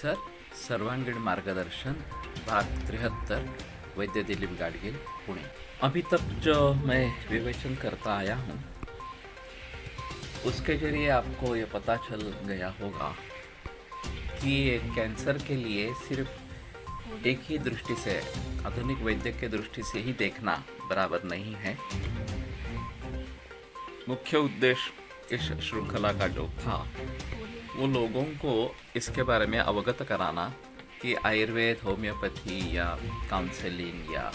Cancer सर्वांगीण मार्गदर्शन भाग 73 वैद्य दिलीप गाडगिल पुणे। अभी तक जो मैं विवेचन करता आया हूँ उसके जरिए आपको ये पता चल गया होगा कि कैंसर के लिए सिर्फ एक ही दृष्टि से, आधुनिक वैद्य के दृष्टि से ही देखना बराबर नहीं है। मुख्य उद्देश्य इस श्रृंखला का जो था वो लोगों को इसके बारे में अवगत कराना कि आयुर्वेद, होम्योपैथी या काउंसलिंग या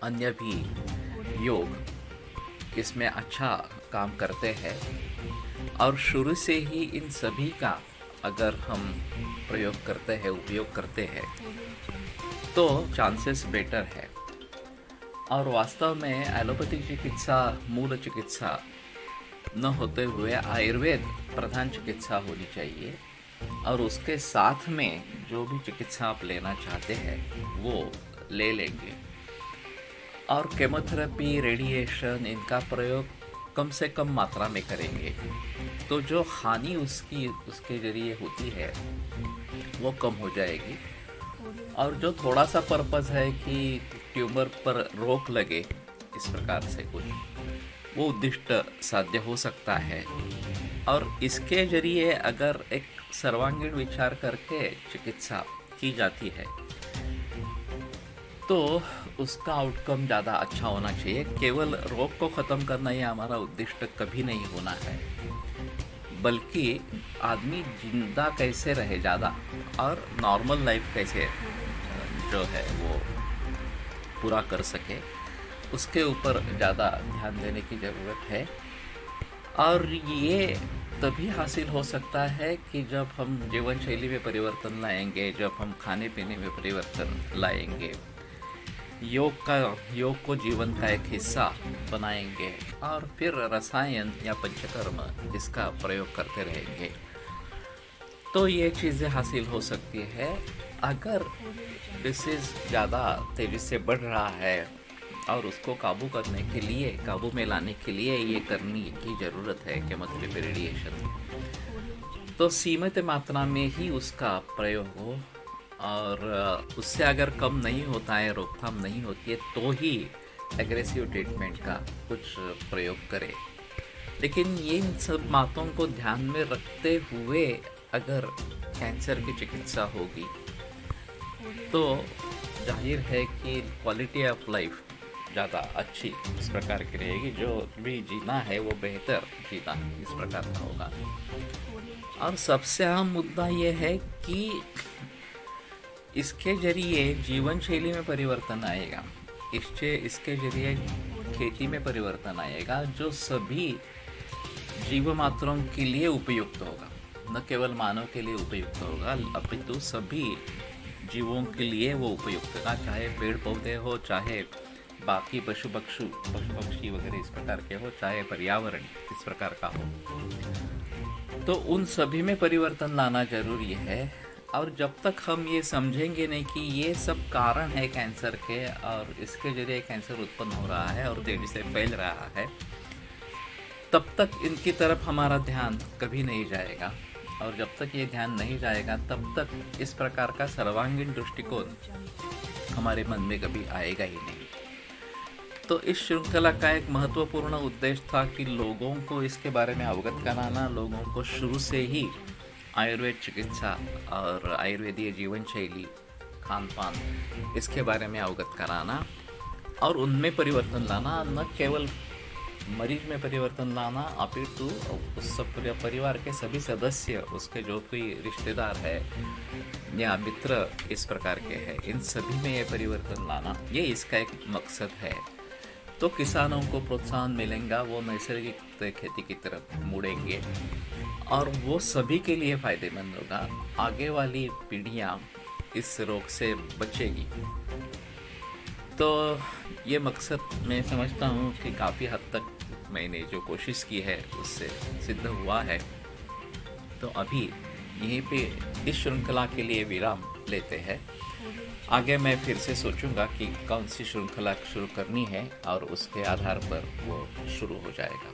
अन्य भी योग इसमें अच्छा काम करते हैं और शुरू से ही इन सभी का अगर हम प्रयोग करते हैं, उपयोग करते हैं तो चांसेस बेटर है। और वास्तव में एलोपैथिक चिकित्सा मूल चिकित्सा न होते हुए आयुर्वेद प्रधान चिकित्सा होनी चाहिए और उसके साथ में जो भी चिकित्सा आप लेना चाहते हैं वो ले लेंगे। और केमोथेरेपी, रेडिएशन इनका प्रयोग कम से कम मात्रा में करेंगे तो जो हानि उसके जरिए होती है वो कम हो जाएगी। और जो थोड़ा सा पर्पस है कि ट्यूमर पर रोक लगे, इस प्रकार से कुछ वो उद्दिष्ट साध्य हो सकता है। और इसके जरिए अगर एक सर्वांगीण विचार करके चिकित्सा की जाती है तो उसका आउटकम ज़्यादा अच्छा होना चाहिए। केवल रोग को ख़त्म करना ही हमारा उद्दिष्ट कभी नहीं होना है, बल्कि आदमी जिंदा कैसे रहे ज़्यादा और नॉर्मल लाइफ कैसे जो है वो पूरा कर सके, उसके ऊपर ज़्यादा ध्यान देने की ज़रूरत है। और ये तभी हासिल हो सकता है कि जब हम जीवन शैली में परिवर्तन लाएंगे, जब हम खाने पीने में परिवर्तन लाएंगे, योग को जीवन का एक हिस्सा बनाएंगे और फिर रसायन या पंचकर्म इसका प्रयोग करते रहेंगे तो ये चीज़ें हासिल हो सकती है। अगर डिसीज ज़्यादा तेज़ी से बढ़ रहा है और उसको काबू करने के लिए, काबू में लाने के लिए ये करने की ज़रूरत है केमोथेरेपी, रेडिएशन, तो सीमित मात्रा में ही उसका प्रयोग हो। और उससे अगर कम नहीं होता है, रोकथाम नहीं होती है तो ही एग्रेसिव ट्रीटमेंट का कुछ प्रयोग करें। लेकिन ये इन सब बातों को ध्यान में रखते हुए अगर कैंसर की चिकित्सा होगी तो जाहिर है कि क्वालिटी ऑफ लाइफ ज़्यादा अच्छी इस प्रकार की रहेगी। जो भी जीना है वो बेहतर जीना इस प्रकार का होगा। और सबसे अहम मुद्दा ये है कि इसके जरिए जीवन शैली में परिवर्तन आएगा, इसके जरिए खेती में परिवर्तन आएगा जो सभी जीव मात्रों के लिए उपयुक्त होगा। न केवल मानव के लिए उपयुक्त होगा अपितु सभी जीवों के लिए वो उपयुक्त होगा, चाहे पेड़ पौधे हो, चाहे बाकी पशु पक्षी वगैरह इस प्रकार के हो, चाहे पर्यावरण इस प्रकार का हो। तो उन सभी में परिवर्तन लाना जरूरी है। और जब तक हम ये समझेंगे नहीं कि ये सब कारण है कैंसर के और इसके जरिए कैंसर उत्पन्न हो रहा है और तेजी से फैल रहा है, तब तक इनकी तरफ हमारा ध्यान कभी नहीं जाएगा। और जब तक ये ध्यान नहीं जाएगा तब तक इस प्रकार का सर्वांगीण दृष्टिकोण हमारे मन में कभी आएगा ही नहीं। तो इस श्रृंखला का एक महत्वपूर्ण उद्देश्य था कि लोगों को इसके बारे में अवगत कराना, लोगों को शुरू से ही आयुर्वेद चिकित्सा और आयुर्वेदीय जीवन शैली, खान पान इसके बारे में अवगत कराना और उनमें परिवर्तन लाना। न केवल मरीज में परिवर्तन लाना अपितु उस परिवार के सभी सदस्य, उसके जो कोई रिश्तेदार है या मित्र इस प्रकार के हैं, इन सभी में ये परिवर्तन लाना, ये इसका एक मकसद है। तो किसानों को प्रोत्साहन मिलेगा, वो नैसर्गिक खेती की तरफ मुड़ेंगे और वो सभी के लिए फ़ायदेमंद होगा। आगे वाली पीढ़ियाँ इस रोग से बचेगी। तो ये मकसद मैं समझता हूँ कि काफ़ी हद तक मैंने जो कोशिश की है उससे सिद्ध हुआ है। तो अभी यहीं पे इस श्रृंखला के लिए विराम लेते हैं। आगे मैं फिर से सोचूंगा कि कौन सी श्रृंखला शुरू करनी है और उसके आधार पर वो शुरू हो जाएगा।